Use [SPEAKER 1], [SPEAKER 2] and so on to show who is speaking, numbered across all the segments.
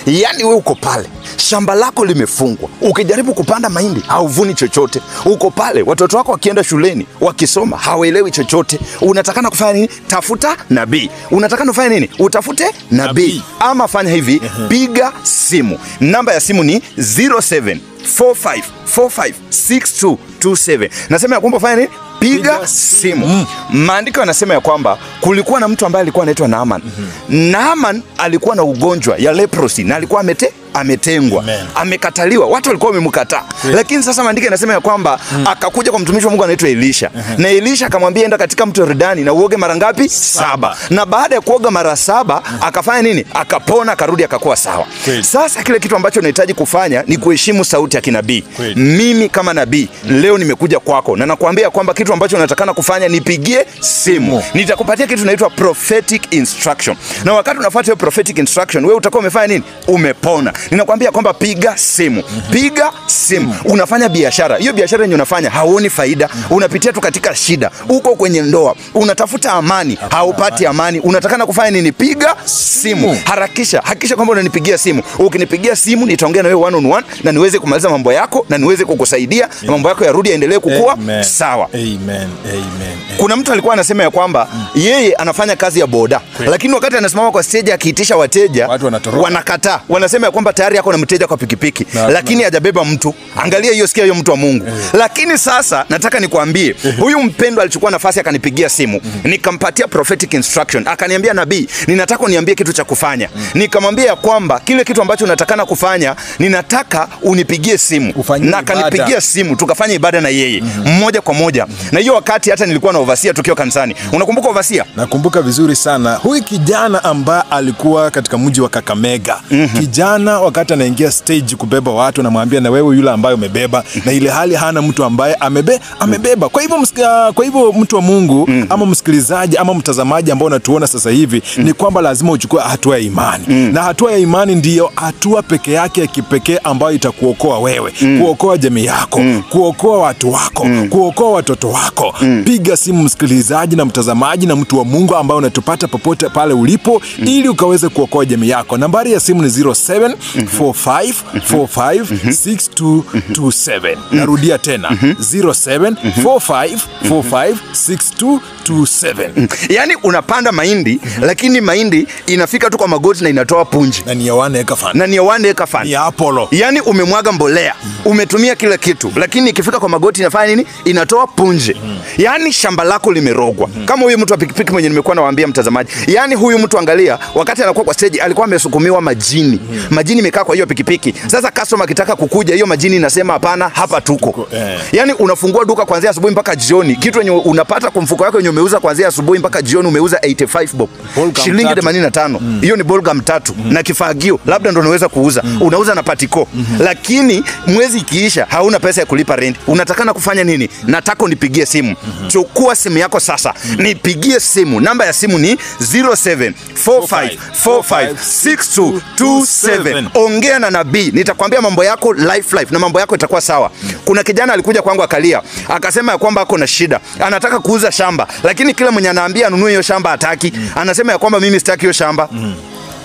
[SPEAKER 1] Yani wewe uko pale, shamba lako limefungwa, ukijaribu kupanda mahindi hauvuni chochote. Uko pale, watoto wako wakienda shuleni wakisoma hawaelewi chochote. Unatakana kufanya nini? Tafuta nabii. Unatakana kufanya nini? Utafute nabii. Ama fanya hivi, piga simu. Namba ya simu ni 0745456227. Nasema ya kwamba fanya nini? Piga simu. Maandiko yanasema ya kwamba kulikuwa na mtu ambaye alikuwa anaitwa Naaman. Naaman alikuwa na ugonjwa ya leprosy na alikuwa ametengwa, amekataliwa, watu walikuwa wamemkataa. Lakini sasa maandiko yanasema ya kwamba akakuja kwa mtumishi wa Mungu anaitwa Elisha. Na Elisha akamwambia enda katika mto Yordani na uoge mara ngapi? 7. Na baada ya kuoga mara 7 akafanya nini? Akapona, akarudi akakuwa sawa. Sasa kile kitu ambacho unahitaji kufanya ni kuheshimu sauti ya kinabii. Mimi kama nabii leo nimekuja kwako na nakuambia kwamba kitu ambacho unatakana kufanya, nipigie simu. Nitakupatia kitu kinaitwa prophetic instruction. Na wakati unafuata hiyo prophetic instruction, wewe utakuwa umefanya nini? Umepona. Ninakwambia kwamba piga simu. Piga simu. Unafanya biashara. Hiyo biashara yenye unafanya hauoni faida. Unapitia tu katika shida. Uko kwenye ndoa, unatafuta amani, haupati amani. Unatakana kufanya nini? Piga simu. Harakisha. Hakikisha kwamba unanipigia simu. Ukinipigia simu nitaongea na wewe one on one na niweze kumaliza mambo yako na niweze kukusaidia na mambo yako yarudi yaendelee kukua sawa.
[SPEAKER 2] Amen.
[SPEAKER 1] Kuna mtu alikuwa anasema ya kwamba yeye anafanya kazi ya boda, lakini wakati anasimama kwa stage akiitisha wateja, wanakataa. Wanasema ya kwamba tayari yako na mteja kwa pikipiki, lakini hajabeba mtu. Angalia hiyo, sikia hiyo mtu wa Mungu. Lakini sasa nataka nikwambie, huyu mpendwa alichukua nafasi akanipigia simu, nikampatia prophetic instruction. Akaniambia, nabii, ninataka uniambie kitu cha kufanya. Nikamwambia ya kwamba kile kitu ambacho unatakana kufanya, ninataka unipigie simu. Na akanipigia simu, tukafanya ibada na yeye mmoja kwa moja. Na hiyo wakati hata nilikuwa na overseer tukiwa kanisani. Unakumbuka overseer?
[SPEAKER 2] Nakumbuka vizuri sana. Huyu kijana ambaye alikuwa katika mji wa Kakamega. Kijana wakati anaingia stage kubeba watu, namwambia na wewe yule ambaye umebeba, na ile hali hana mtu ambaye amebeba. Kwa hivyo mtu wa Mungu ama msikilizaji ama mtazamaji ambao unatuona sasa hivi, ni kwamba lazima uchukue hatua ya imani. Na hatua ya imani ndiyo hatua peke yake ya kipekee ambayo itakuokoa wewe, kuokoa jamii yako, kuokoa watu wako, kuokoa watoto wako. Piga simu msikilizaji na mtazamaji na mtu wa Mungu ambao unatupata popote pale ulipo, ili ukaweze kuokoa jamii yako. Nambari ya simu ni 0745456227. Narudia tena, 0745456227.
[SPEAKER 1] Yani unapanda mahindi, lakini mahindi inafika tu kwa magoti na inatoa punji.
[SPEAKER 2] Na ni ya 1 acre fan.
[SPEAKER 1] Na ni ya 1 acre fan.
[SPEAKER 2] Ni ya Apollo.
[SPEAKER 1] Yani umemwaga mbolea, umetumia kila kitu, lakini ikifika kwa magoti inafanya nini? Inatoa punje. Yani shamba lako limerogwa. Kama huyu mtu wa pikipiki mwenye nimekuwa nawaambia mtazamaji. Yani huyu mtu, angalia, wakati anakuwa kwa stage alikuwa amesukumiwa majini. Majini imekaa kwa hiyo pikipiki. Sasa customer akitaka kukuja, hiyo majini inasema hapana, hapa tuko. Yani unafungua duka kuanzia asubuhi mpaka jioni. Kitu yenye unapata kwa mfuko wako yenye umeuza kuanzia asubuhi mpaka jioni umeuza 85 bob. Shilingi 85. Hiyo ni bolgam 3 na kifagio. Labda ndo unaweza kuuza. Unauza na patiko. Lakini mwezi ikiisha hauna pesa ya kulipa rent. Unatakana kufanya nini? Nataka unipigie simu. Chukua simu yako sasa. Nipigie simu. Namba ya simu ni 0745456227. Ongea na nabii. Nitakwambia mambo yako life na mambo yako itakuwa sawa. Kuna kijana alikuja kwangu akalia. Akasema ya kwamba ako na shida. Anataka kuuza shamba, lakini kila mwenye anaambia anunue hiyo shamba hataki. Anasema ya kwamba mimi sitaki hiyo shamba.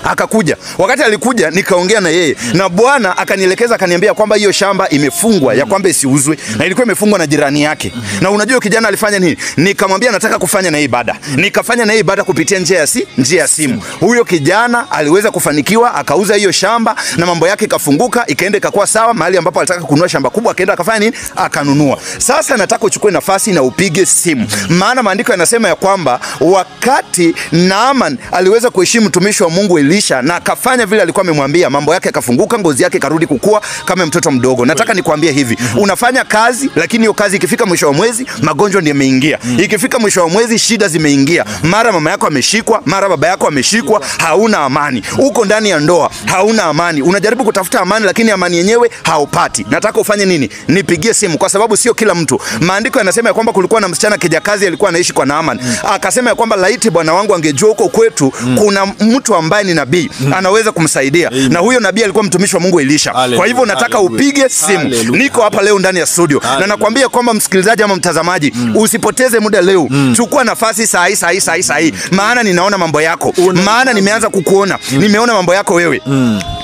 [SPEAKER 1] Akakuja. Wakati alikuja nikaongea na yeye, na Bwana akanielekeza, akaniambia kwamba hiyo shamba imefungwa, ya kwamba isiuzwe, na ilikuwa imefungwa na jirani yake. Na unajua kijana alifanya nini? Nikamwambia nataka kufanya na ibada. Nikafanya na ibada kupitia njia ya simu. Huyo kijana aliweza kufanikiwa, akauza hiyo shamba na mambo yake ikafunguka, ikaenda ikakuwa sawa. Mahali ambapo alitaka kununua shamba kubwa akaenda akafanya nini? Akanunua. Sasa nataka uchukue nafasi na upige simu. Maana maandiko yanasema ya kwamba wakati Naaman aliweza kuheshimu mtumishi wa Mungu Elisha na akafanya vile alikuwa amemwambia, mambo yake yakafunguka, ngozi yake karudi kukua kama mtoto mdogo. Nataka nikwambie hivi, unafanya kazi, lakini hiyo kazi ikifika mwisho wa mwezi magonjwa ndio yameingia. Ikifika mwisho wa mwezi shida zimeingia. Mara mama yako ameshikwa, mara baba yako ameshikwa, hauna amani. Uko ndani ya ndoa, hauna amani. Unajaribu kutafuta amani, lakini amani yenyewe haupati. Nataka ufanye nini? Nipigie simu, kwa sababu sio kila mtu. Maandiko yanasema ya kwamba kulikuwa na msichana kijakazi alikuwa anaishi kwa Naaman. Akasema ya kwamba laiti bwana wangu angejua huko kwetu kuna mtu ambaye nabii anaweza kumsaidia. Na huyo nabii alikuwa mtumishi wa Mungu Elisha. Kwa hivyo nataka upige simu. Niko hapa leo ndani ya studio na nakwambia kwamba msikilizaji ama mtazamaji, usipoteze muda leo. Chukua nafasi saa hii, maana ninaona mambo yako, maana nimeanza kukuona, nimeona mambo yako wewe.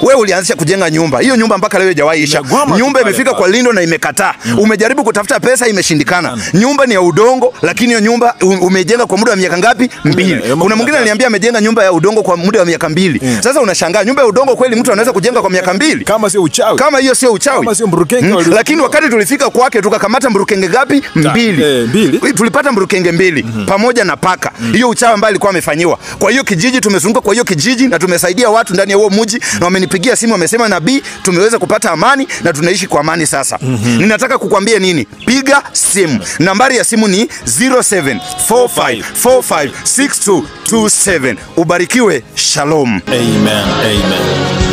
[SPEAKER 1] Wewe ulianzisha kujenga nyumba, hiyo nyumba mpaka leo haijawahi isha. Nyumba imefika kwa lindo na imekataa. Umejaribu kutafuta pesa, imeshindikana. Nyumba ni ya udongo, lakini hiyo nyumba umejenga kwa muda wa miaka ngapi? 2. Kuna mwingine aliniambia amejenga nyumba ya udongo kwa muda wa miaka 2. Sasa unashangaa, nyumba ya udongo kweli mtu anaweza kujenga kwa miaka 2?
[SPEAKER 2] Kama sio uchawi.
[SPEAKER 1] Kama hiyo sio uchawi.
[SPEAKER 2] Kama sio mburukenge.
[SPEAKER 1] Lakini wakati tulifika kwake tukakamata mburukenge ngapi? 2. Tulipata mburukenge 2 pamoja na paka. Hiyo uchawi ambaye alikuwa amefanyiwa. Kwa hiyo kijiji tumezunguka kwa hiyo kijiji na tumesaidia watu ndani ya huo mji na wamenipigia simu wamesema nabii tumeweza kupata amani na tunaishi kwa amani sasa. Ninataka kukwambia nini? Piga simu. Nambari ya simu ni 0745456227. Ubarikiwe. Shalom.
[SPEAKER 2] Amen.